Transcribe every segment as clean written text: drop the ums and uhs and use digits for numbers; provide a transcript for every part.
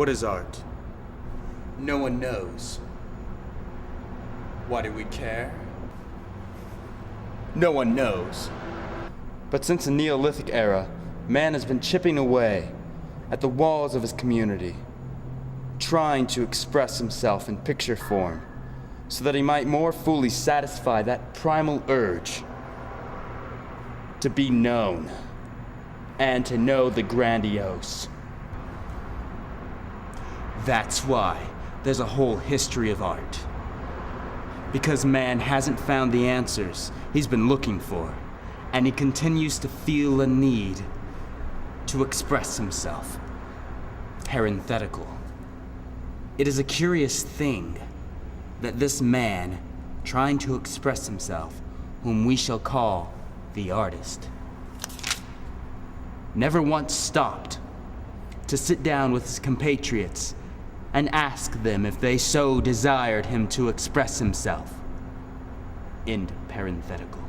What is art? No one knows. Why do we care? No one knows. But since the Neolithic era, man has been chipping away at the walls of his community, trying to express himself in picture form so that he might more fully satisfy that primal urge to be known and to know the grandiose. That's why there's a whole history of art. Because man hasn't found the answers he's been looking for, and he continues to feel a need to express himself. Parenthetical. It is a curious thing that this man, trying to express himself, whom we shall call the artist, never once stopped to sit down with his compatriots and ask them if they so desired him to express himself. End parenthetical.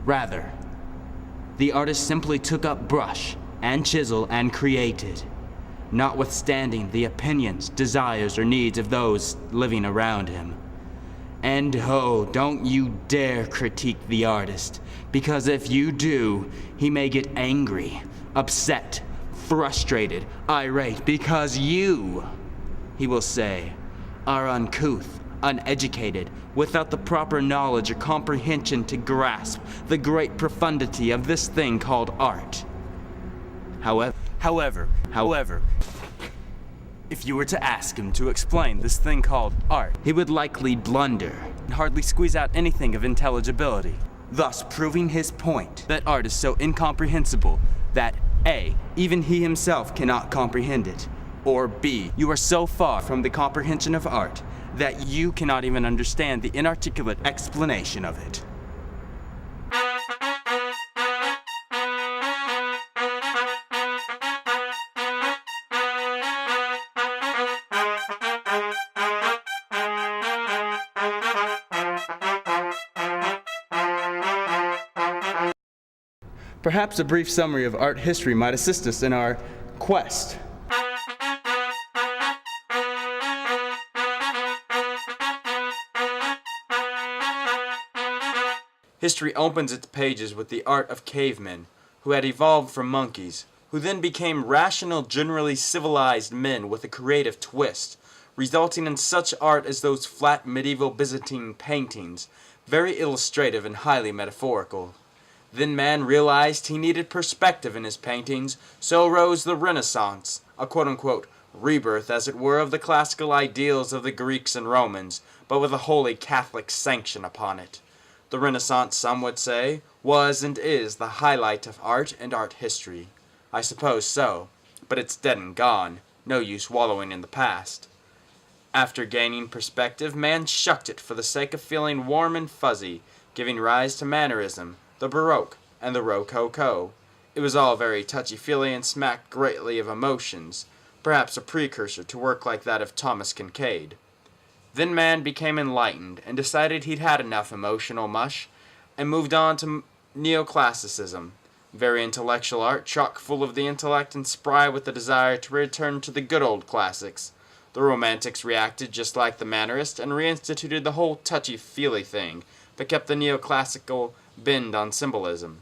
Rather, the artist simply took up brush and chisel and created, notwithstanding the opinions, desires, or needs of those living around him. And oh, don't you dare critique the artist, because if you do, he may get angry, upset, frustrated, irate, because you, he will say, are uncouth, uneducated, without the proper knowledge or comprehension to grasp the great profundity of this thing called art. However, if you were to ask him to explain this thing called art, he would likely blunder and hardly squeeze out anything of intelligibility, thus proving his point that art is so incomprehensible that A, even he himself cannot comprehend it, or B, you are so far from the comprehension of art that you cannot even understand the inarticulate explanation of it. Perhaps a brief summary of art history might assist us in our quest. History opens its pages with the art of cavemen, who had evolved from monkeys, who then became rational, generally civilized men with a creative twist, resulting in such art as those flat medieval Byzantine paintings, very illustrative and highly metaphorical. Then man realized he needed perspective in his paintings, so arose the Renaissance, a quote-unquote rebirth, as it were, of the classical ideals of the Greeks and Romans, but with a wholly Catholic sanction upon it. The Renaissance, some would say, was and is the highlight of art and art history. I suppose so, but it's dead and gone, no use wallowing in the past. After gaining perspective, man shucked it for the sake of feeling warm and fuzzy, giving rise to Mannerism, the Baroque, and the Rococo. It was all very touchy-feely and smacked greatly of emotions, perhaps a precursor to work like that of Thomas Kinkade. Then man became enlightened and decided he'd had enough emotional mush, and moved on to neoclassicism, very intellectual art, chock full of the intellect and spry with the desire to return to the good old classics. The Romantics reacted just like the Mannerists and reinstituted the whole touchy-feely thing, but kept the neoclassical bend on symbolism.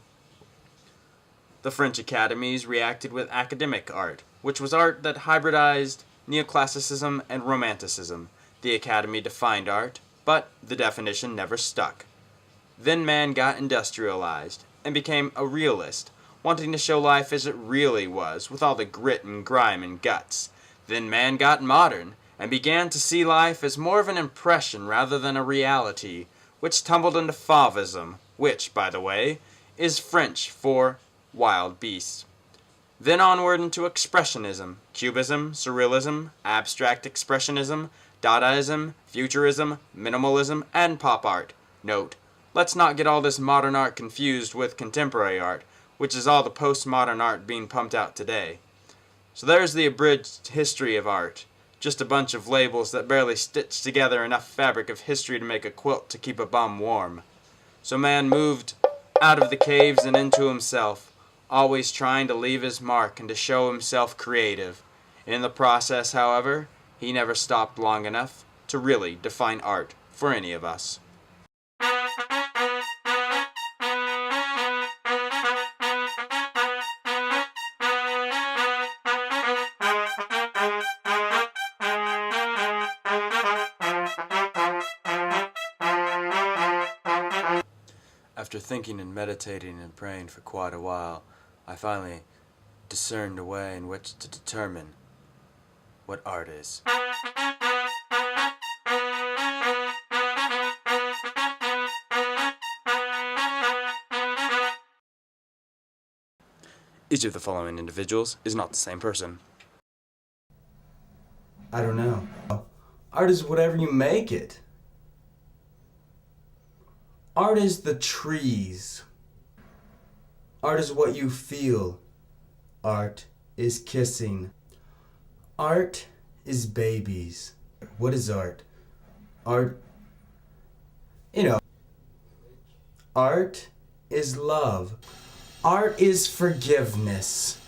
The French academies reacted with academic art, which was art that hybridized neoclassicism and romanticism. The academy defined art, but the definition never stuck. Then man got industrialized and became a realist, wanting to show life as it really was, with all the grit and grime and guts. Then man got modern and began to see life as more of an impression rather than a reality, which tumbled into Fauvism, which, by the way, is French for wild beasts. Then onward into Expressionism, Cubism, Surrealism, Abstract Expressionism, Dadaism, Futurism, Minimalism, and Pop Art. Note, let's not get all this modern art confused with contemporary art, which is all the postmodern art being pumped out today. So there's the abridged history of art. Just a bunch of labels that barely stitch together enough fabric of history to make a quilt to keep a bum warm. So man moved out of the caves and into himself, always trying to leave his mark and to show himself creative. In the process, however, he never stopped long enough to really define art for any of us. After thinking and meditating and praying for quite a while, I finally discerned a way in which to determine what art is. Each of the following individuals is not the same person. I don't know. Art is whatever you make it. Art is the trees. Art is what you feel. Art is kissing. Art is babies. What is art? Art, art is love. Art is forgiveness.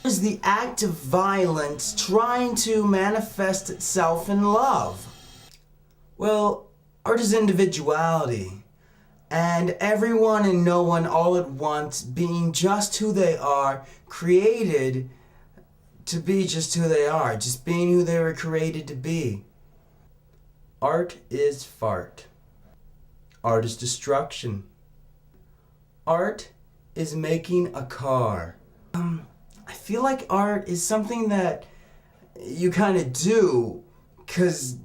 Art is the act of violence trying to manifest itself in love. Well, art is individuality. And everyone and no one all at once being just who they are, created to be just who they are, just being who they were created to be. Art is fart. Art is destruction. Art is making a car. I feel like art is something that you kind of do because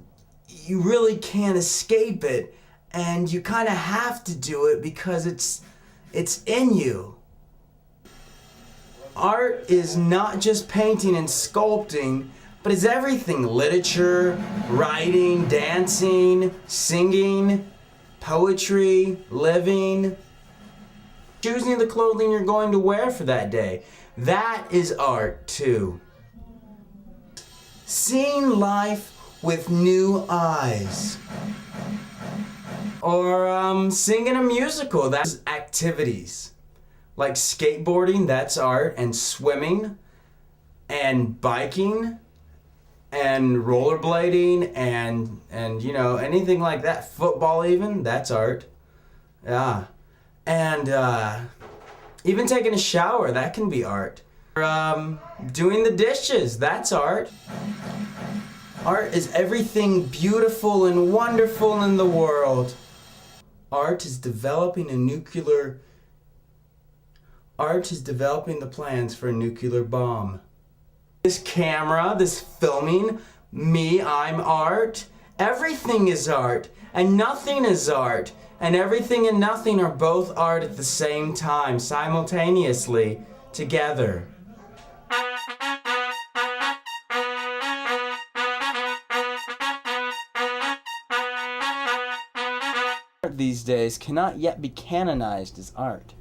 you really can't escape it. And you kind of have to do it because it's in you. Art is not just painting and sculpting, but it's everything. Literature, writing, dancing, singing, poetry, living, choosing the clothing you're going to wear for that day. That is art too. Seeing life with new eyes. Or singing a musical, that's activities. Like skateboarding, that's art, and swimming, and biking, and rollerblading, and anything like that. Football even, that's art. Yeah. And even taking a shower, that can be art. Or doing the dishes, that's art. Art is everything beautiful and wonderful in the world. Art is developing the plans for a nuclear bomb. This camera, this filming, me, I'm art. Everything is art, and nothing is art. And everything and nothing are both art at the same time, simultaneously, together. These days cannot yet be canonized as art.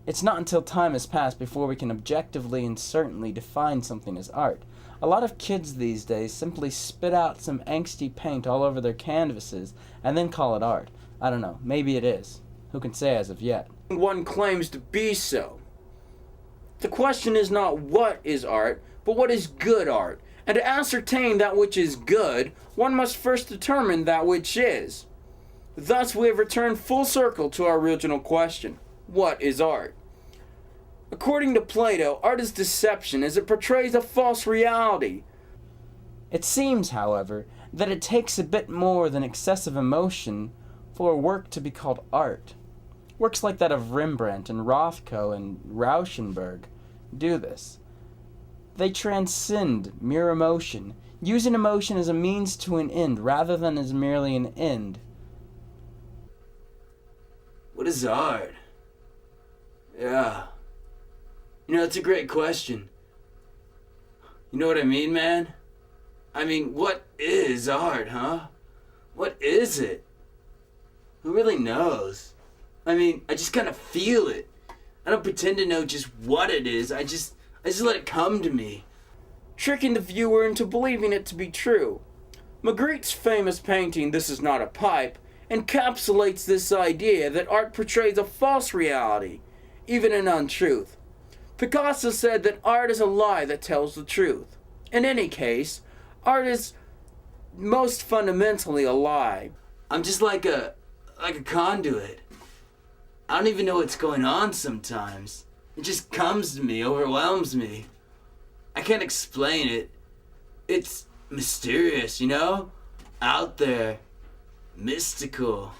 It's not until time has passed before we can objectively and certainly define something as art. A lot of kids these days simply spit out some angsty paint all over their canvases and then call it art. I don't know, maybe it is. Who can say as of yet? One claims to be so. The question is not what is art, but what is good art. And to ascertain that which is good, one must first determine that which is. Thus we have returned full circle to our original question. What is art? According to Plato, art is deception as it portrays a false reality. It seems, however, that it takes a bit more than excessive emotion for a work to be called art. Works like that of Rembrandt and Rothko and Rauschenberg do this. They transcend mere emotion, using emotion as a means to an end rather than as merely an end. What is art? Yeah. It's a great question. You know what I mean, man? I mean, what is art, huh? What is it? Who really knows? I mean, I just kind of feel it. I don't pretend to know just what it is. I just let it come to me, tricking the viewer into believing it to be true. Magritte's famous painting, This Is Not a Pipe, encapsulates this idea that art portrays a false reality, even an untruth. Picasso said that art is a lie that tells the truth. In any case, art is most fundamentally a lie. I'm just like a conduit. I don't even know what's going on sometimes. It just comes to me, overwhelms me. I can't explain it. It's mysterious, you know? Out there. Mystical.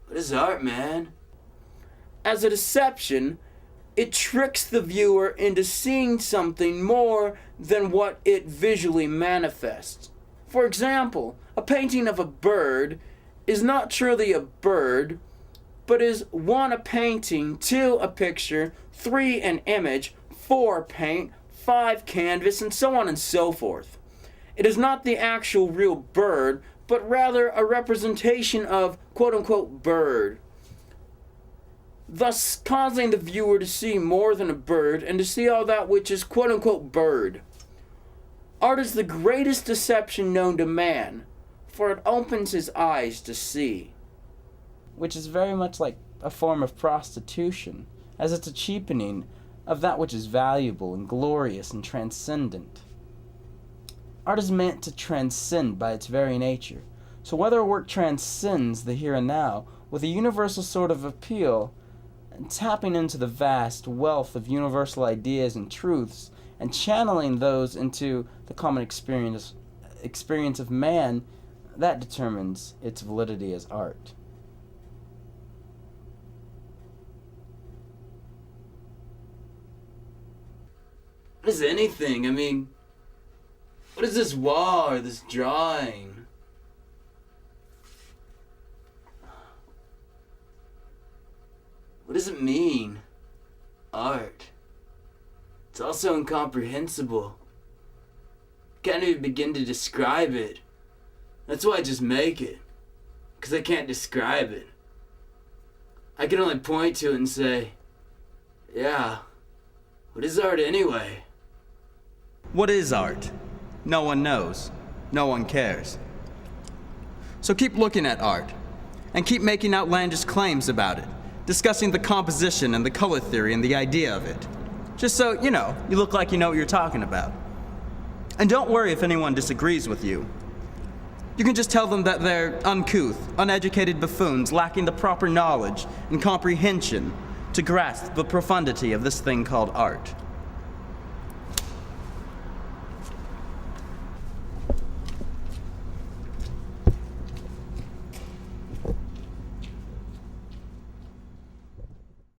What is art, man? As a deception, it tricks the viewer into seeing something more than what it visually manifests. For example, a painting of a bird is not truly a bird, but is 1 a painting, 2 a picture, 3 an image, 4 paint, 5 canvas, and so on and so forth. It is not the actual real bird, but rather a representation of quote-unquote bird, thus causing the viewer to see more than a bird and to see all that which is quote-unquote bird. Art is the greatest deception known to man, for it opens his eyes to see. Which is very much like a form of prostitution, as it's a cheapening of that which is valuable and glorious and transcendent. Art is meant to transcend by its very nature, so whether a work transcends the here and now with a universal sort of appeal, and tapping into the vast wealth of universal ideas and truths, and channeling those into the common experience of man, that determines its validity as art. What is anything? I mean, what is this wall or this drawing? What does it mean? Art. It's also incomprehensible. Can't even begin to describe it. That's why I just make it. 'Cause I can't describe it. I can only point to it and say, yeah, what is art anyway? What is art? No one knows. No one cares. So keep looking at art, and keep making outlandish claims about it, discussing the composition and the color theory and the idea of it. Just so, you look like you know what you're talking about. And don't worry if anyone disagrees with you. You can just tell them that they're uncouth, uneducated buffoons lacking the proper knowledge and comprehension to grasp the profundity of this thing called art.